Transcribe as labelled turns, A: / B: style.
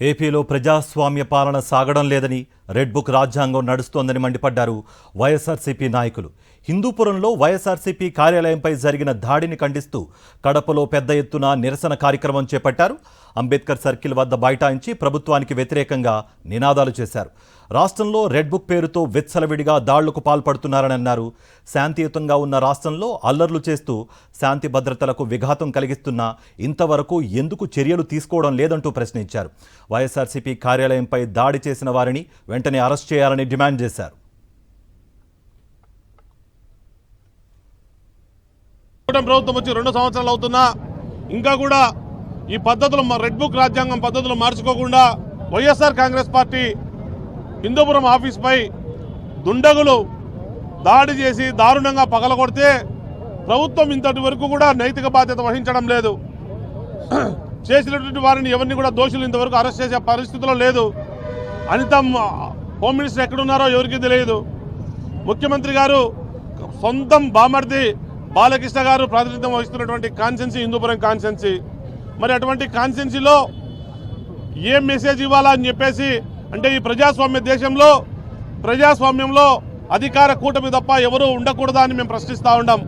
A: ఏపీలో ప్రజాస్వామ్య పాలన సాగడం లేదని రెడ్ బుక్ రాజ్యాంగం నడుస్తోందని మండిపడ్డారు వైఎస్ఆర్సీపీ నాయకులు. హిందూపురంలో వైఎస్ఆర్సీపీ కార్యాలయంపై జరిగిన దాడిని ఖండిస్తూ కడపలో పెద్ద ఎత్తున నిరసన కార్యక్రమం చేపట్టారు. అంబేద్కర్ సర్కిల్ వద్ద బైఠాయించి ప్రభుత్వానికి వ్యతిరేకంగా నినాదాలు చేశారు. రాష్ట్రంలో రెడ్ బుక్ పేరుతో విచ్చలవిడిగా దాడులకు పాల్పడుతున్నారని అన్నారు. శాంతియుతంగా ఉన్న రాష్ట్రంలో అల్లర్లు చేస్తూ శాంతి భద్రతలకు విఘాతం కలిగిస్తున్నా ఇంతవరకు ఎందుకు చర్యలు తీసుకోవడం లేదంటూ ప్రశ్నించారు. వైఎస్ఆర్సీపీ కార్యాలయంపై దాడి చేసిన వారిని వెంటనే అరెస్ట్ చేయాలని డిమాండ్ చేశారు.
B: ప్రభుత్వం వచ్చి 2 సంవత్సరాలు అవుతున్నా ఇంకా కూడా ఈ పద్ధతులు రెడ్ బుక్ రాజ్యాంగం పద్ధతులు మార్చుకోకుండా వైఎస్ఆర్ కాంగ్రెస్ పార్టీ హిందూపురం ఆఫీస్పై దుండగులు దాడి చేసి దారుణంగా పగలగొడితే ప్రభుత్వం ఇంతటి వరకు కూడా నైతిక బాధ్యత వహించడం లేదు. చేసినటువంటి వారిని ఎవరిని కూడా దోషులు ఇంతవరకు అరెస్ట్ చేసే పరిస్థితిలో లేదు. అనితం హోమ్ మినిస్టర్ ఎక్కడున్నారో ఎవరికీ తెలియదు. ముఖ్యమంత్రి గారు సొంతం బామర్ది బాలకృష్ణ గారు ప్రాతినిధ్యం వహిస్తున్నటువంటి కాన్స్టిట్యున్సీ హిందూపురం కాన్స్టిట్యున్సీ. మరి అటువంటి కాన్స్టిట్యున్సీలో ఏం మెసేజ్ ఇవ్వాలని చెప్పేసి అంటే ఈ ప్రజాస్వామ్య దేశంలో ప్రజాస్వామ్యంలో అధికార కూటమి తప్ప ఎవరూ ఉండకూడదా అని మేము ప్రశ్నిస్తూ ఉన్నాం.